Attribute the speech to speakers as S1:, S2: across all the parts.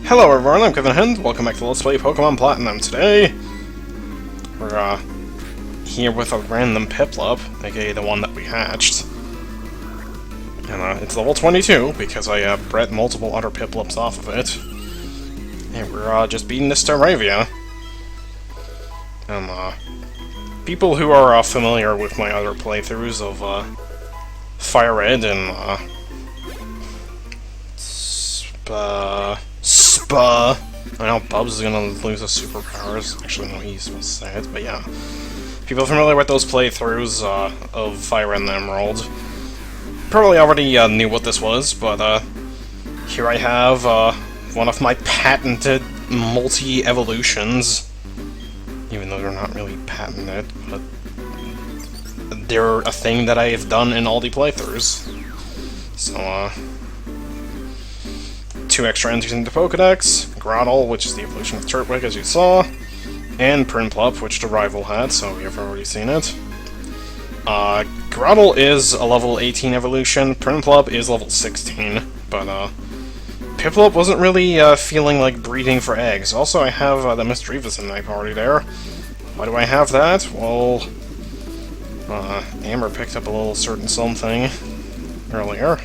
S1: Hello everyone, I'm Kevin and welcome back to Let's Play Pokemon Platinum. Today, we're here with a random Prinplup, aka the one that we hatched. And it's level 22, because I bred multiple other Prinplups off of it. And we're just beating this Staravia. And people who are familiar with my other playthroughs of Fire Red and Spa. I know Bubs is gonna lose his superpowers. Actually, no, he's supposed to say it, but yeah. People familiar with those playthroughs of Fire Red and Emerald probably already knew what this was, but here I have one of my patented multi-evolutions. Even though they're not really patented, but they're a thing that I have done in all the playthroughs. So, two extra entries into Pokédex, Grotle, which is the evolution of Turtwig, as you saw, and Prinplup, which the rival had, so we have already seen it. Grotle is a level 18 evolution, Prinplup is level 16, but Prinplup wasn't really feeling like breeding for eggs. Also, I have the Misdreavus in my party there. Why do I have that? Well, Amber picked up a little certain something earlier.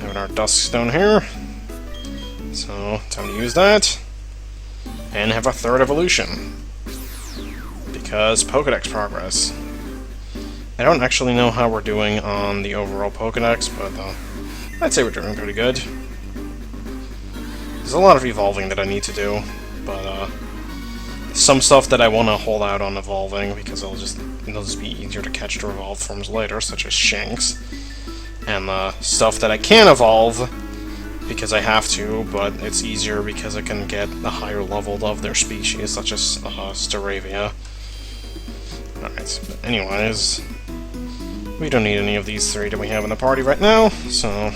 S1: Having our Duskstone here. So, time to use that. And have a third evolution. Because Pokédex progress. I don't actually know how we're doing on the overall Pokédex, but I'd say we're doing pretty good. There's a lot of evolving that I need to do, but some stuff that I want to hold out on evolving, because it'll just be easier to catch the evolved forms later, such as Shanks. And stuff that I can evolve, because I have to, but it's easier because I can get a higher level of their species, such as Staravia. Alright, but anyways, we don't need any of these three that we have in the party right now, so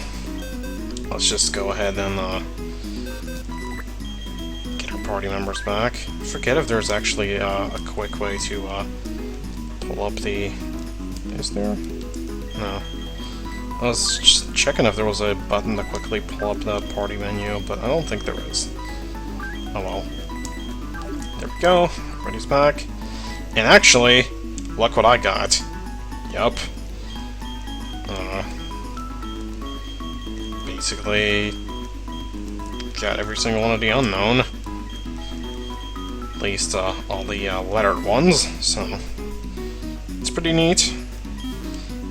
S1: let's just go ahead and get our party members back. I forget if there's actually a quick way to pull up the... Is there? No. I was just checking if there was a button to quickly pull up the party menu, but I don't think there is. Oh well. There we go. Everybody's back. And actually, look what I got. Yup. Basically, got every single one of the unknown. At least all the lettered ones, so it's pretty neat.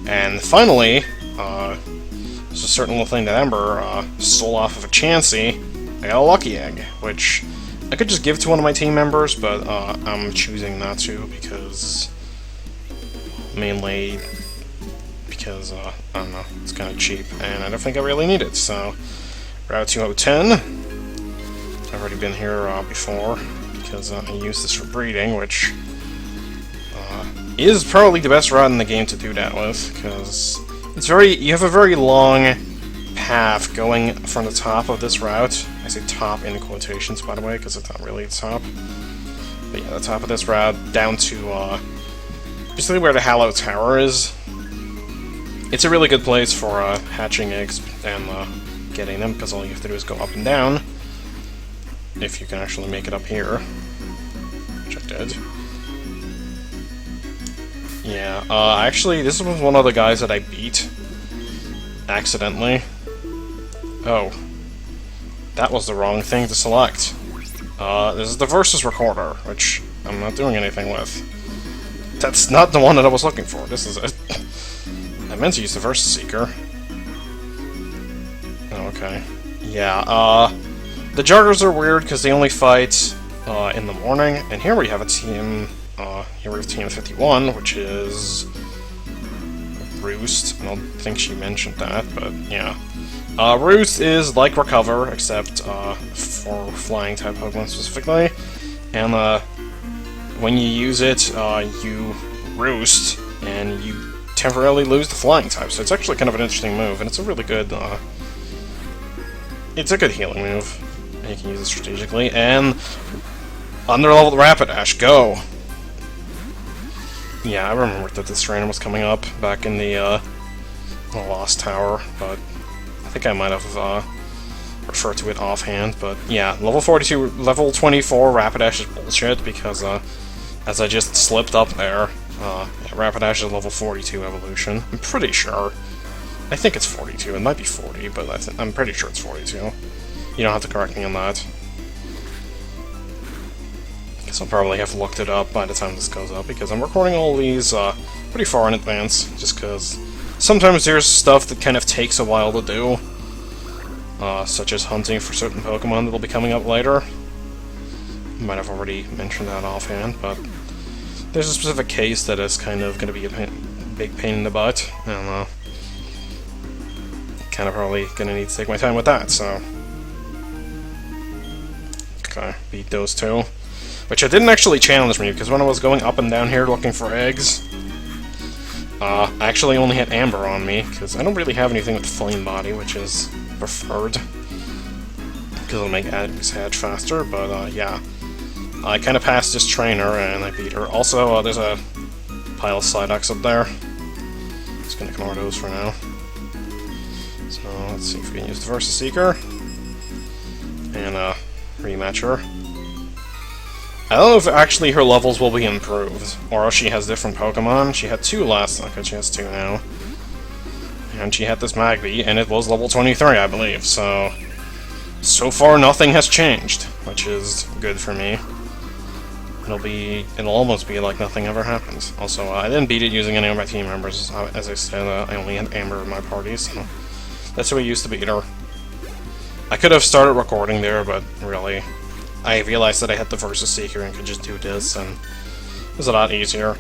S1: And finally, there's a certain little thing that Ember stole off of a Chansey. I got a Lucky Egg, which I could just give to one of my team members, but I'm choosing not to because... mainly because, I don't know, it's kind of cheap, and I don't think I really need it, so... Route 2010. I've already been here before, because I use this for breeding, which is probably the best route in the game to do that with, because it's you have a very long path going from the top of this route. I say top in quotations, by the way, because it's not really the top. But yeah, the top of this route down to basically where the Hallow Tower is. It's a really good place for hatching eggs and getting them, because all you have to do is go up and down. If you can actually make it up here. Which I did. Yeah, actually, this was one of the guys that I beat. Accidentally. Oh. That was the wrong thing to select. This is the Versus Recorder, which I'm not doing anything with. That's not the one that I was looking for. This is it. I meant to use the Versus Seeker. Oh, okay. Yeah, the Joggers are weird because they only fight in the morning, and here we have a team... here we have Team 51, which is... Roost. I don't think she mentioned that, but yeah. Roost is like Recover, except for flying-type Pokemon specifically, and when you use it, you Roost, and you temporarily lose the flying type, so it's actually kind of an interesting move, and it's a really good, it's a good healing move, and you can use it strategically, and under-leveled Rapidash, go! Yeah, I remember that this trainer was coming up back in the Lost Tower, but I think I might have refer to it offhand, but yeah, level 42, level 24 Rapidash is bullshit, because, as I just slipped up there, yeah, Rapidash is level 42 evolution. I'm pretty sure. I think it's 42, it might be 40, but I'm pretty sure it's 42. You don't have to correct me on that. Guess I'll probably have looked it up by the time this goes up, because I'm recording all these, pretty far in advance, just because sometimes there's stuff that kind of takes a while to do. Such as hunting for certain Pokemon that'll be coming up later. Might have already mentioned that offhand, but there's a specific case that is kind of going to be a big pain in the butt, and kind of probably going to need to take my time with that, so... Okay, beat those two. Which I didn't actually challenge me, because when I was going up and down here looking for eggs, I actually only had Amber on me, because I don't really have anything with Flame Body, which is preferred, because it'll make eggs hatch faster, but yeah. I kind of passed this trainer, and I beat her. Also, there's a pile of Psyducks up there. Just gonna ignore those for now. So, let's see if we can use the Versus Seeker, and rematch her. I don't know if actually her levels will be improved, or if she has different Pokemon. She had 2 last time, she has 2 now. And she had this Magby, and it was level 23, I believe, so... So far, nothing has changed, which is good for me. It'll almost be like nothing ever happened. Also, I didn't beat it using any of my team members. As I said, I only had Amber in my party, so... That's how I used to beat her. I could have started recording there, but really... I realized that I had the Versus Seeker and could just do this, and it was a lot easier.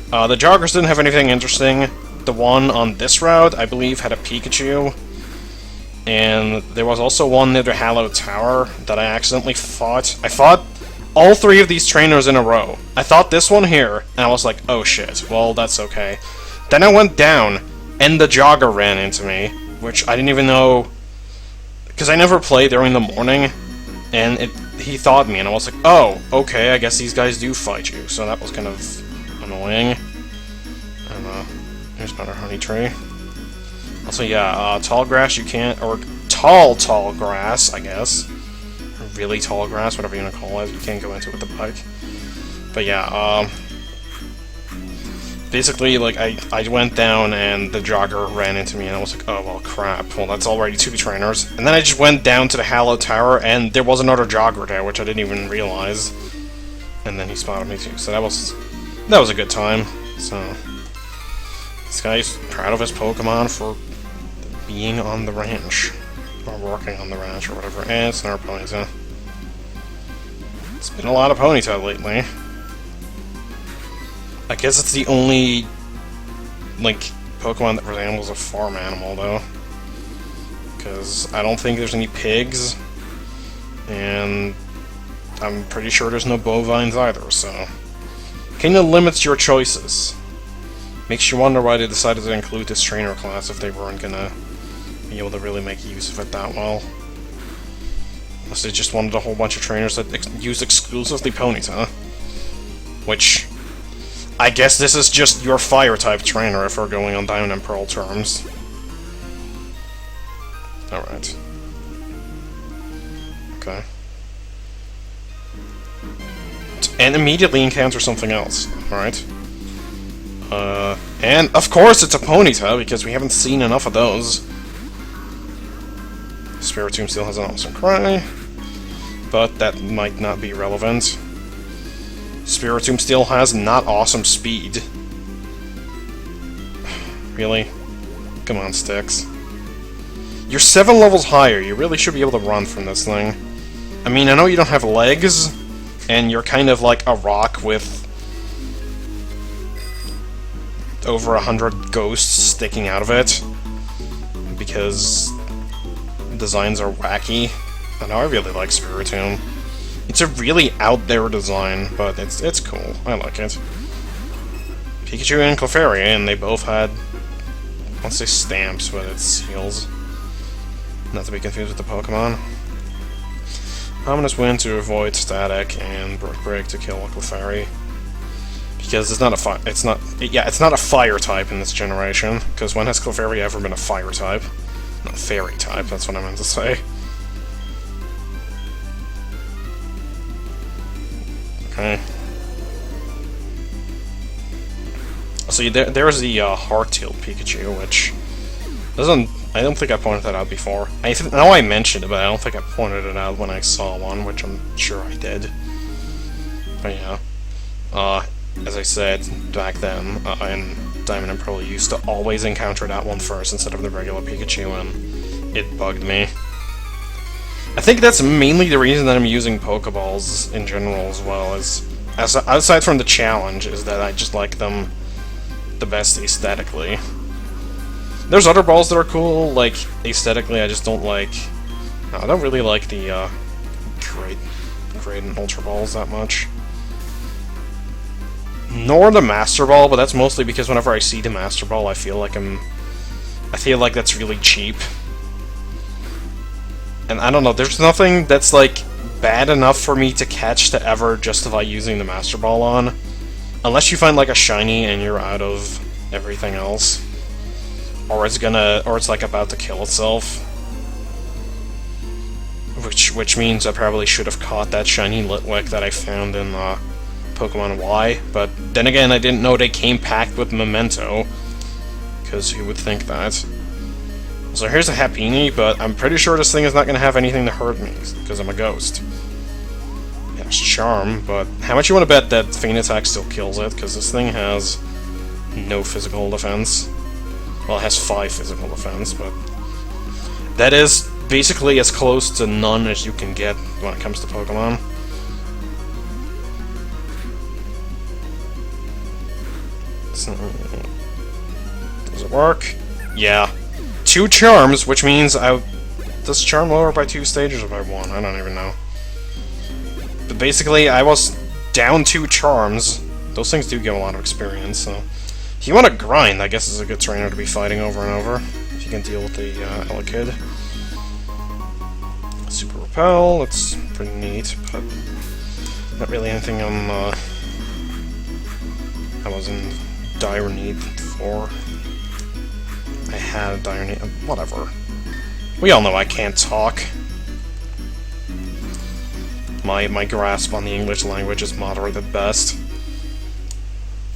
S1: The joggers didn't have anything interesting. The one on this route, I believe, had a Pikachu, and there was also one near the Hallowed Tower that I accidentally fought. I fought all 3 of these trainers in a row. I thought this one here, and I was like, oh shit, well, that's okay. Then I went down, and the jogger ran into me, which I didn't even know, because I never played during the morning, and he thought me, and I was like, oh, okay, I guess these guys do fight you, so that was kind of annoying. And, here's another honey tree. Also, yeah, tall grass you can't, or tall grass, I guess. Or really tall grass, whatever you want to call it, you can't go into with the bike. But yeah, basically, like, I went down and the jogger ran into me, and I was like, oh, well, crap. Well, that's already 2 trainers. And then I just went down to the Hallowed Tower, and there was another jogger there, which I didn't even realize. And then he spotted me, too. So that was a good time. So, this guy's proud of his Pokemon for being on the ranch. Or working on the ranch, or whatever. And it's another Ponyta. It's been a lot of Ponyta lately. I guess it's the only, like, Pokemon that resembles a farm animal, though. Because I don't think there's any pigs, and I'm pretty sure there's no bovines either, so... Kinda limits your choices. Makes you wonder why they decided to include this trainer class if they weren't gonna be able to really make use of it that well. Unless they just wanted a whole bunch of trainers that used exclusively Ponyta. Which... I guess this is just your Fire-type trainer if we're going on Diamond and Pearl terms. Alright. Okay. And immediately encounter something else, alright? And of course it's a Ponyta, because we haven't seen enough of those. Spiritomb still has an awesome cry, but that might not be relevant. Spiritomb still has not awesome speed. Really? Come on, Styx. You're 7 levels higher, you really should be able to run from this thing. I mean, I know you don't have legs, and you're kind of like a rock with over 100 ghosts sticking out of it, because designs are wacky. I know, I really like Spiritomb. It's a really out there design, but it's cool. I like it. Pikachu and Clefairy, and they both had, I won't say stamps, but it's seals. Not to be confused with the Pokemon. Ominous Wind to avoid static, and Brook Break to kill a Clefairy. Because it's not a fire type in this generation. Because when has Clefairy ever been a fire type? Not fairy type, that's what I meant to say. Okay. So there's the hard-tailed Pikachu, which doesn't... I don't think I pointed that out before. I know I mentioned it, but I don't think I pointed it out when I saw one, which I'm sure I did. But yeah. As I said back then, in Diamond and Pearl, I used to always encounter that one first instead of the regular Pikachu, and it bugged me. I think that's mainly the reason that I'm using Pokeballs in general as well, aside from the challenge, is that I just like them the best aesthetically. There's other balls that are cool, like, aesthetically, I just don't like... No, I don't really like the, Great and Ultra Balls that much. Nor the Master Ball, but that's mostly because whenever I see the Master Ball, I feel like that's really cheap. And I don't know, there's nothing that's, like, bad enough for me to catch to ever justify using the Master Ball on. Unless you find, like, a shiny and you're out of everything else. Or it's, like, about to kill itself. Which means I probably should have caught that shiny Litwick that I found in, Pokemon Y. But then again, I didn't know they came packed with Memento. Because who would think that? So here's a Happiny, but I'm pretty sure this thing is not going to have anything to hurt me, because I'm a ghost. Yeah, it's Charm, but how much you want to bet that Feint Attack still kills it? Because this thing has no physical defense. Well, it has 5 physical defense, but that is basically as close to none as you can get when it comes to Pokemon. So, does it work? Yeah. 2 charms, which means does charm lower by 2 stages or by 1? I don't even know. But basically, I was down 2 charms. Those things do give a lot of experience, so... If you want to grind, I guess is a good trainer to be fighting over and over. If you can deal with the Elekid. Super Repel, that's pretty neat, but... Not really anything I was in dire need for. I had dire need... whatever. We all know I can't talk. My grasp on the English language is moderate at best.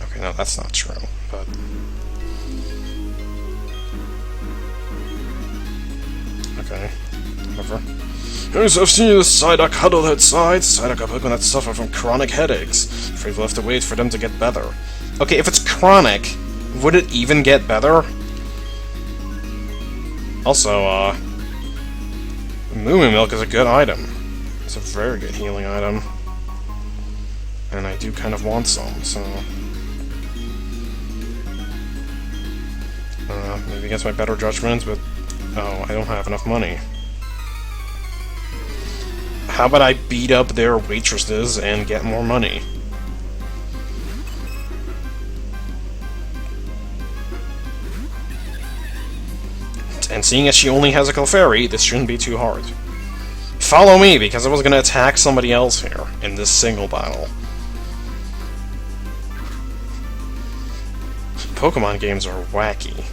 S1: Okay, no, that's not true, but... Okay, whatever. As I've seen the Psyduck huddle outside, Psyduck are Pokemon that suffer from chronic headaches. Afraid we'll have to wait for them to get better. Okay, if it's chronic, would it even get better? Also, Moo Milk is a good item. It's a very good healing item. And I do kind of want some, so... maybe against my better judgment, but... Oh, I don't have enough money. How about I beat up their waitresses and get more money? And seeing as she only has a Clefairy, this shouldn't be too hard. Follow me, because I was going to attack somebody else here, in this single battle. Pokemon games are wacky.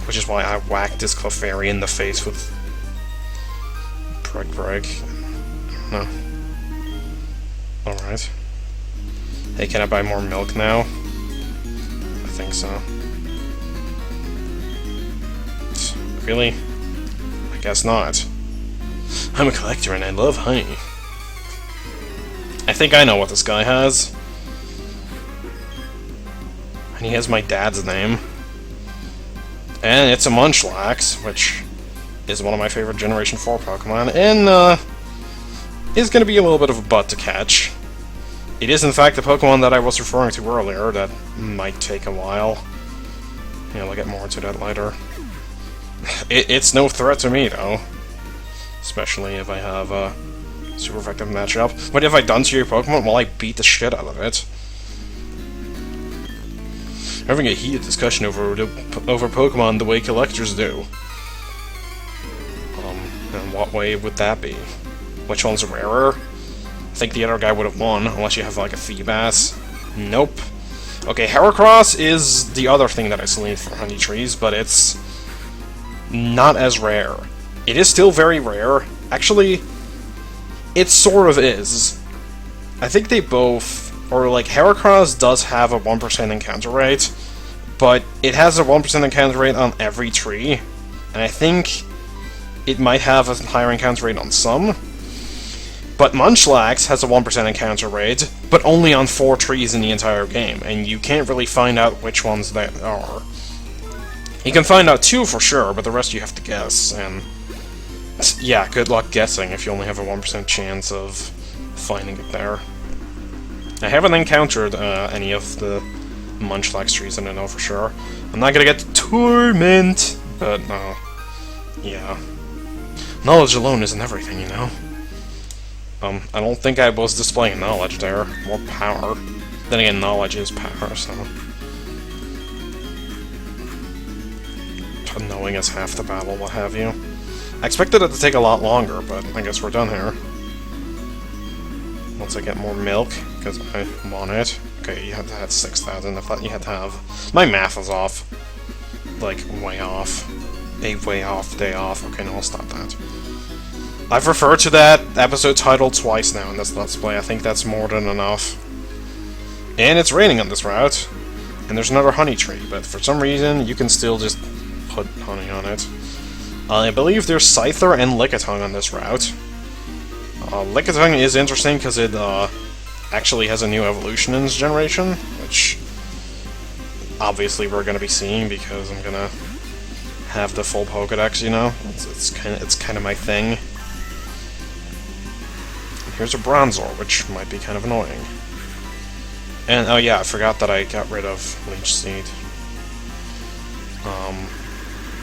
S1: Which is why I whacked this Clefairy in the face with... Preg. No. Alright. Hey, can I buy more milk now? I think so. Really? I guess not. I'm a collector and I love honey. I think I know what this guy has. And he has my dad's name. And it's a Munchlax, which is one of my favorite Generation 4 Pokemon, and is going to be a little bit of a butt to catch. It is in fact the Pokemon that I was referring to earlier that might take a while. Yeah, I'll get more into that later. It's no threat to me, though. Especially if I have a super effective matchup. What have I done to your Pokemon? Well, I beat the shit out of it. Having a heated discussion over Pokemon the way collectors do. And what way would that be? Which one's rarer? I think the other guy would have won, unless you have like a Feebas. Nope. Okay, Heracross is the other thing that I select for Honey Trees, but it's not as rare. It is still very rare. Actually, It sort of is. I think they both... Or, like, Heracross does have a 1% encounter rate, but it has a 1% encounter rate on every tree, and I think it might have a higher encounter rate on some. But Munchlax has a 1% encounter rate, but only on 4 trees in the entire game, and you can't really find out which ones they are. You can find out 2 for sure, but the rest you have to guess, and... yeah, good luck guessing if you only have a 1% chance of finding it there. I haven't encountered any of the Munchlax trees, and I know for sure. I'm not gonna get Torment, but no. Yeah. Knowledge alone isn't everything, you know? I don't think I was displaying knowledge there. More power. Then again, knowledge is power, so... knowing is half the battle, what have you. I expected it to take a lot longer, but I guess we're done here. Once I get more milk, because I want it. Okay, you had to have 6,000. I thought you had to have... My math is off. Like, way off. A way off, day off. Okay, no, I'll stop that. I've referred to that episode title twice now in this Let's Play. I think that's more than enough. And it's raining on this route. And there's another honey tree, but for some reason, you can still just put honey on it. I believe there's Scyther and Lickitung on this route. Lickitung is interesting because it actually has a new evolution in this generation, which obviously we're going to be seeing because I'm going to have the full Pokédex, you know? It's kind of my thing. And here's a Bronzor, which might be kind of annoying. And, oh yeah, I forgot that I got rid of Leech Seed.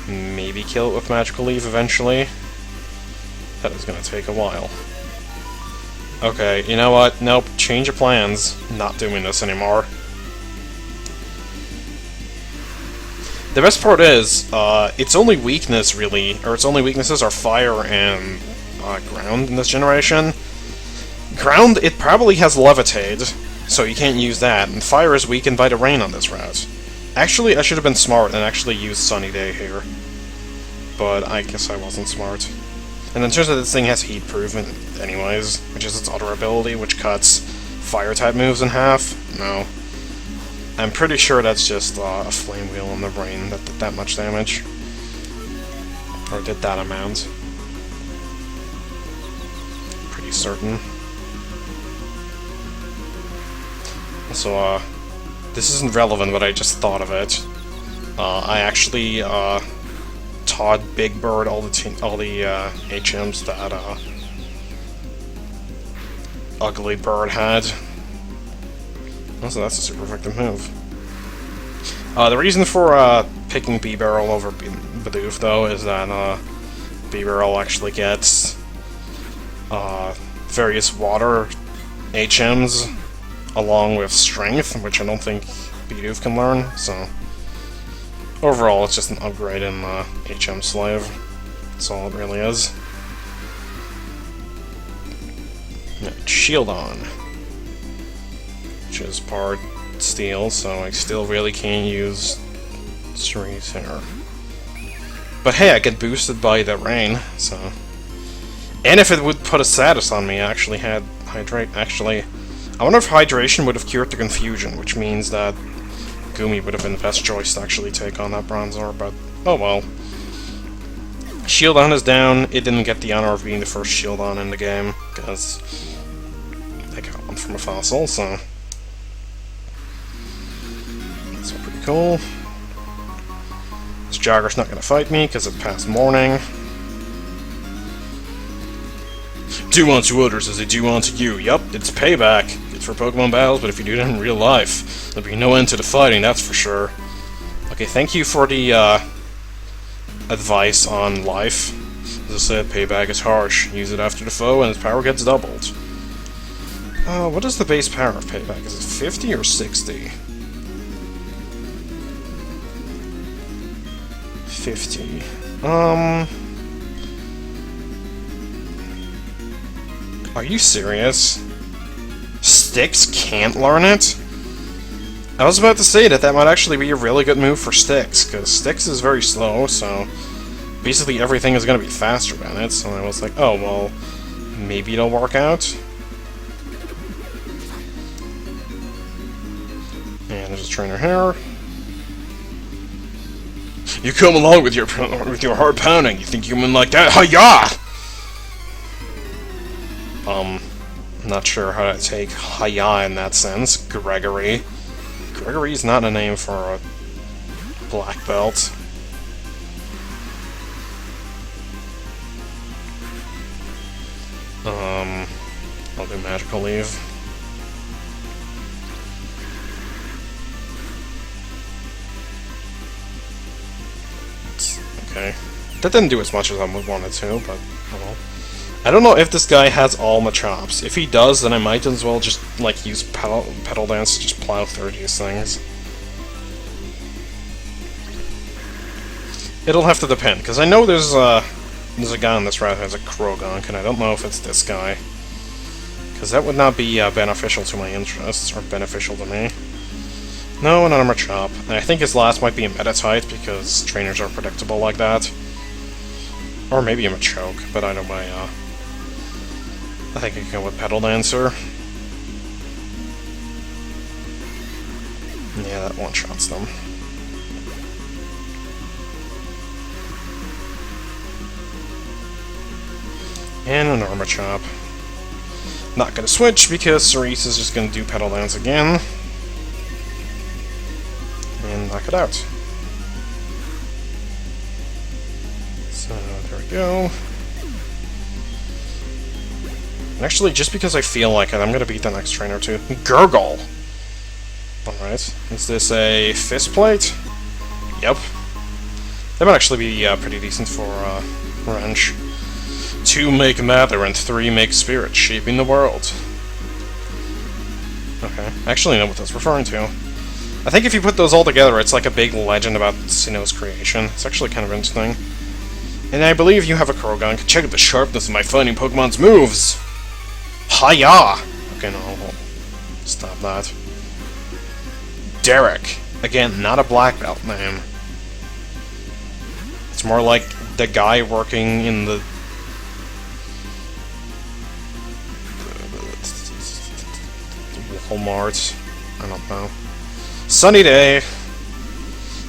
S1: Maybe kill it with Magical Leaf eventually. That is going to take a while. Okay, you know what? Nope, change of plans. Not doing this anymore. The best part is, its only weakness, really, or its only weaknesses are fire and ground in this generation. Ground, it probably has Levitate, so you can't use that, and fire is weakened by the rain on this route. Actually, I should have been smart and actually used Sunny Day here. But I guess I wasn't smart. And then it turns out this thing has heat proof anyways, which is its other ability, which cuts fire-type moves in half. No. I'm pretty sure that's just a flame wheel in the brain that did that much damage. Or did that amount. Pretty certain. So, this isn't relevant, but I just thought of it. I actually, taught Big Bird all the HMs that, Ugly Bird had. Also, that's a super effective move. The reason for, picking B-Barrel over Bidoof, though, is that, B-Barrel actually gets, various water HMs along with Strength, which I don't think Bidoof can learn, so... Overall, it's just an upgrade in HM Slave. That's all it really is. Shield on. Which is part steel, so I still really can't use Cerise here. But hey, I get boosted by the rain, so... And if it would put a status on me, I actually had Hydrate. Actually, I wonder if Hydration would have cured the confusion, which means that Gumi would have been the best choice to actually take on that Bronzor, but oh well. Shield on is down. It didn't get the honor of being the first Shield on in the game, because I got one from a fossil, so that's pretty cool. This Jogger's not going to fight me, because it's past morning. Do unto others as they do unto you. Yup, it's payback. It's for Pokemon battles, but if you do it in real life, there'll be no end to the fighting, that's for sure. Okay, thank you for the, advice on life. As I said, payback is harsh. Use it after the foe, and its power gets doubled. What is the base power of payback? Is it 50 or 60? 50. Are you serious? Styx can't learn it? I was about to say that might actually be a really good move for Styx, because Styx is very slow, so basically everything is going to be faster than it, so I was like, oh, well, maybe it'll work out. And there's a trainer here. You come along with your heart pounding. You think human like that? Hiya! Not sure how to take hiya in that sense. Gregory. Gregory's not a name for a black belt. I'll do magical leave. Okay. That didn't do as much as I wanted to, but oh well. I don't know if this guy has all Machops. If he does, then I might as well just, like, use Petal Dance to just plow through these things. It'll have to depend, because I know there's a guy on this route who has a Krogunk, and I don't know if it's this guy. Because that would not be beneficial to my interests, or beneficial to me. No, another Machop. And I think his last might be a Meta-type, because trainers are predictable like that. Or maybe a Machoke, but either way, I think I can go with Petal Dancer. Yeah, that one-shots them. And an Armor Chop. Not gonna switch because Cerise is just gonna do Petal Dance again. And knock it out. So, there we go. And actually, just because I feel like it, I'm gonna beat the next trainer too. Gurgle! Alright. Is this a Fist Plate? Yep. That might actually be pretty decent for Wrench. 2 make matter and 3 make spirit, shaping the world. Okay, I actually know what that's referring to. I think if you put those all together, it's like a big legend about Sinnoh's creation. It's actually kind of interesting. And I believe you have a Krogunk. Check out the sharpness of my fighting Pokemon's moves! Hiya! Okay, no, I'll stop that. Derek. Again, not a black belt name. It's more like the guy working in the Walmart. I don't know. Sunny day!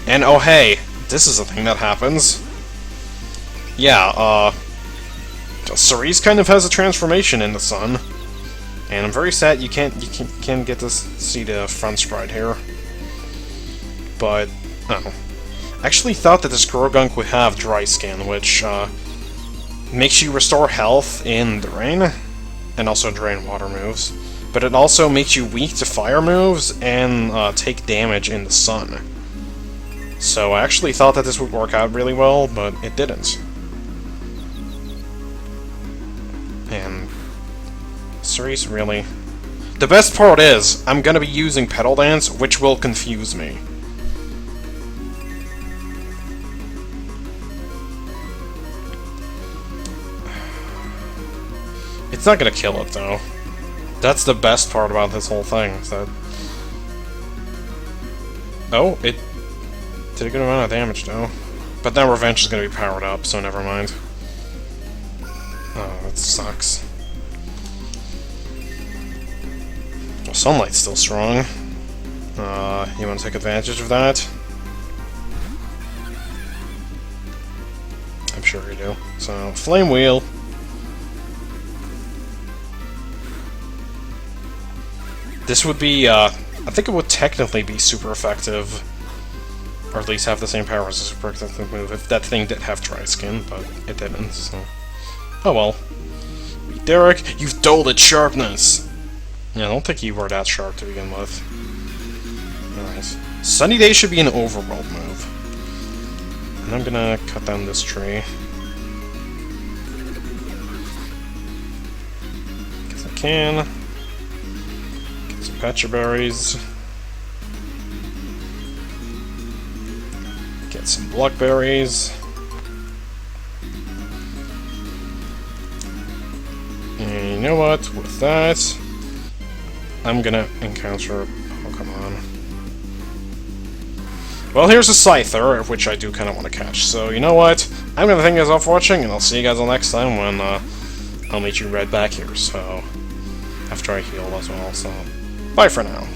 S1: And oh hey, this is a thing that happens. Yeah, Cerise kind of has a transformation in the sun. And I'm very sad you can't get to see the front sprite here. But, oh. I actually thought that this Krogunk would have Dry Skin, which, makes you restore health in the rain, and also drain water moves. But it also makes you weak to fire moves, and, take damage in the sun. So I actually thought that this would work out really well, but it didn't. And Cerise, really? The best part is, I'm gonna be using Petal Dance, which will confuse me. It's not gonna kill it, though. That's the best part about this whole thing, is that... Oh, it did a good amount of damage, though. But now Revenge is gonna be powered up, so never mind. Oh, that sucks. Well, Sunlight's still strong. You want to take advantage of that? I'm sure you do. So, Flame Wheel. This would be, I think it would technically be super effective. Or at least have the same power as a super effective move if that thing did have Dry Skin, but it didn't, so... Oh well. Derek, you've dulled its sharpness! Yeah, I don't think you were that sharp to begin with. Alright. Sunny Day should be an overworld move. And I'm gonna cut down this tree. Because I can. Get some Patcher Berries. Get some Blackberries. And you know what? With that, I'm gonna encounter Pokemon. Well, here's a Scyther, which I do kind of want to catch. So, you know what? I'm gonna thank you guys all for watching, and I'll see you guys all next time when I'll meet you right back here, so... after I heal as well, so... bye for now.